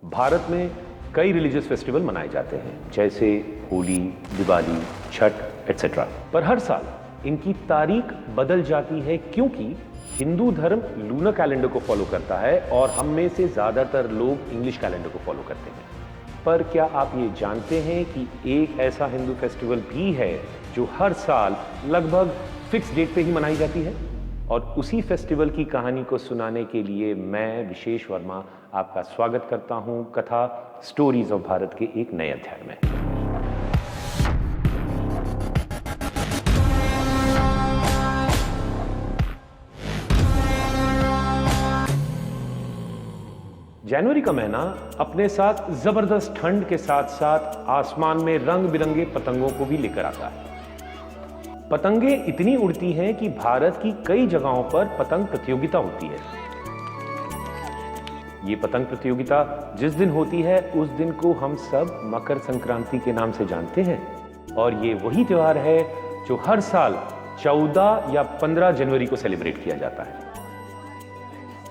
भारत में कई religious festival मनाए जाते हैं, जैसे होली, दिवाली, छठ एटसेट्रा। पर हर साल इनकी तारीख बदल जाती है क्योंकि हिंदू धर्म लूनर कैलेंडर को फॉलो करता है और हम में से ज़्यादातर लोग इंग्लिश कैलेंडर को फॉलो करते हैं। पर क्या आप ये जानते हैं कि एक ऐसा हिंदू फेस्टिवल भी है जो हर साल लगभग फिक्स डेट पे ही मनाई जाती है? और उसी फेस्टिवल की कहानी को सुनाने के लिए मैं विशेष वर्मा आपका स्वागत करता हूं कथा स्टोरीज ऑफ भारत के एक नए अध्याय में। जनवरी का महीना अपने साथ जबरदस्त ठंड के साथ साथ आसमान में रंग बिरंगे पतंगों को भी लेकर आता है। पतंगे इतनी उड़ती हैं कि भारत की कई जगहों पर पतंग प्रतियोगिता होती है। ये पतंग प्रतियोगिता जिस दिन होती है उस दिन को हम सब मकर संक्रांति के नाम से जानते हैं और ये वही त्योहार है जो हर साल 14 या 15 जनवरी को सेलिब्रेट किया जाता है।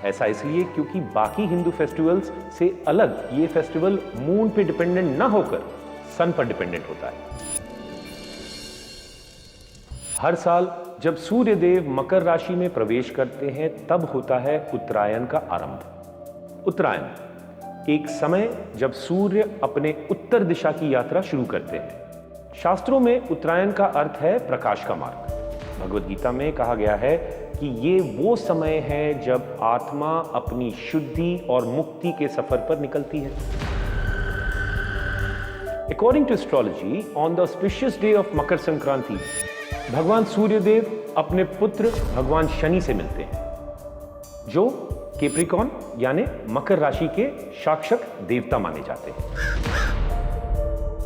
ऐसा इसलिए क्योंकि बाकी हिंदू फेस्टिवल्स से अलग ये फेस्टिवल मून पे डिपेंडेंट ना होकर सन पर डिपेंडेंट होता है। हर साल जब सूर्य देव मकर राशि में प्रवेश करते हैं तब होता है उत्तरायण का आरंभ। उत्तरायण एक समय जब सूर्य अपने उत्तर दिशा की यात्रा शुरू करते हैं। शास्त्रों में उत्तरायण का अर्थ है प्रकाश का मार्ग। भगवद गीता में कहा गया है कि ये वो समय है जब आत्मा अपनी शुद्धि और मुक्ति के सफर पर निकलती है। According to astrology, on the auspicious day of Makar Sankranti, भगवान सूर्यदेव अपने पुत्र भगवान शनि से मिलते हैं, जो कैप्रिकॉर्न यानी मकर राशि के शासक देवता माने जाते हैं।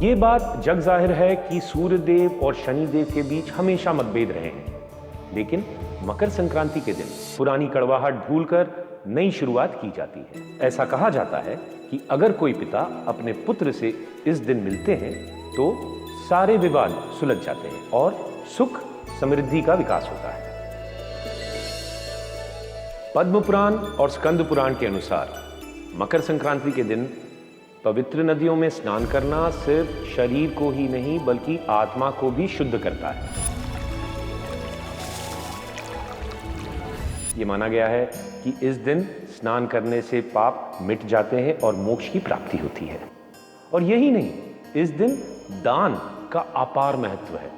ये बात जग जाहिर है कि सूर्यदेव और शनिदेव के बीच हमेशा मतभेद रहे हैं, लेकिन मकर संक्रांति के दिन पुरानी कड़वाहट भूलकर नई शुरुआत की जाती है। ऐसा कहा जाता है कि अगर कोई पिता अपने पुत्र से इस दिन मिलते हैं तो सारे विवाद सुलझ जाते हैं और सुख समृद्धि का विकास होता है। पद्म पुराण और स्कंद पुराण के अनुसार मकर संक्रांति के दिन पवित्र नदियों में स्नान करना सिर्फ शरीर को ही नहीं बल्कि आत्मा को भी शुद्ध करता है। ये माना गया है कि इस दिन स्नान करने से पाप मिट जाते हैं और मोक्ष की प्राप्ति होती है। और यही नहीं, इस दिन दान का अपार महत्व है।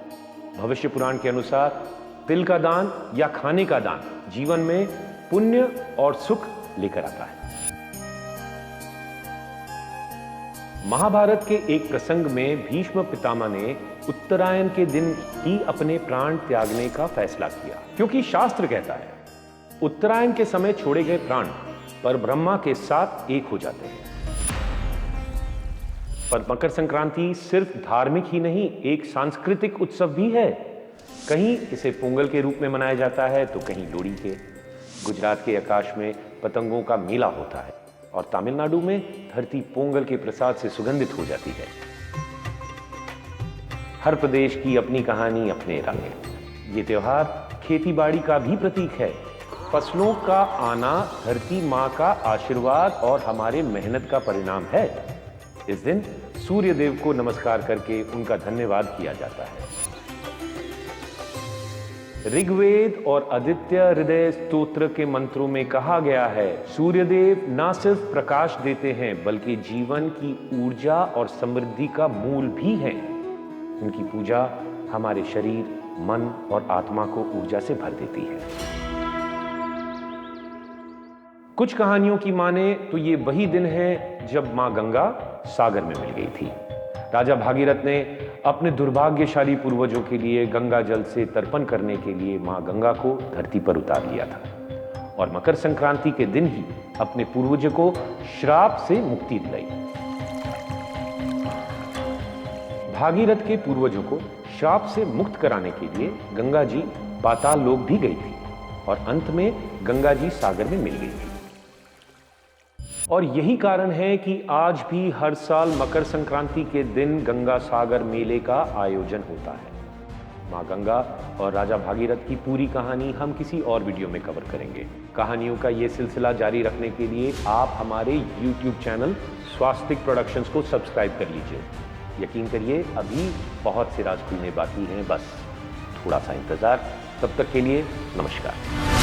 भविष्य पुराण के अनुसार तिल का दान या खाने का दान जीवन में पुण्य और सुख लेकर आता है। महाभारत के एक प्रसंग में भीष्म पितामह ने उत्तरायण के दिन ही अपने प्राण त्यागने का फैसला किया, क्योंकि शास्त्र कहता है उत्तरायण के समय छोड़े गए प्राण पर ब्रह्मा के साथ एक हो जाते हैं। पर मकर संक्रांति सिर्फ धार्मिक ही नहीं, एक सांस्कृतिक उत्सव भी है। कहीं इसे पोंगल के रूप में मनाया जाता है तो कहीं लोहड़ी के। गुजरात के आकाश में पतंगों का मेला होता है और तमिलनाडु में धरती पोंगल के प्रसाद से सुगंधित हो जाती है। हर प्रदेश की अपनी कहानी, अपने रंग। ये त्योहार खेतीबाड़ी का भी प्रतीक है। फसलों का आना धरती मां का आशीर्वाद और हमारे मेहनत का परिणाम है। इस दिन सूर्य देव को नमस्कार करके उनका धन्यवाद किया जाता है। ऋग्वेद और आदित्य हृदय स्तोत्र के मंत्रों में कहा गया है, सूर्यदेव न सिर्फ प्रकाश देते हैं बल्कि जीवन की ऊर्जा और समृद्धि का मूल भी हैं। उनकी पूजा हमारे शरीर, मन और आत्मा को ऊर्जा से भर देती है। कुछ कहानियों की माने तो ये वही दिन है जब मां गंगा सागर में मिल गई थी। राजा भागीरथ ने अपने दुर्भाग्यशाली पूर्वजों के लिए गंगा जल से तर्पण करने के लिए मां गंगा को धरती पर उतार लिया था और मकर संक्रांति के दिन ही अपने पूर्वजों को श्राप से मुक्ति दिलाई। भागीरथ के पूर्वजों को श्राप से मुक्त कराने के लिए गंगा जी पाताल लोक भी गई थी और अंत में गंगा जी सागर में मिल गई थी। और यही कारण है कि आज भी हर साल मकर संक्रांति के दिन गंगा सागर मेले का आयोजन होता है। मां गंगा और राजा भागीरथ की पूरी कहानी हम किसी और वीडियो में कवर करेंगे। कहानियों का ये सिलसिला जारी रखने के लिए आप हमारे YouTube चैनल स्वास्तिक प्रोडक्शंस को सब्सक्राइब कर लीजिए। यकीन करिए अभी बहुत से राज खुलने बाकी हैं, बस थोड़ा सा इंतजार। तब तक के लिए नमस्कार।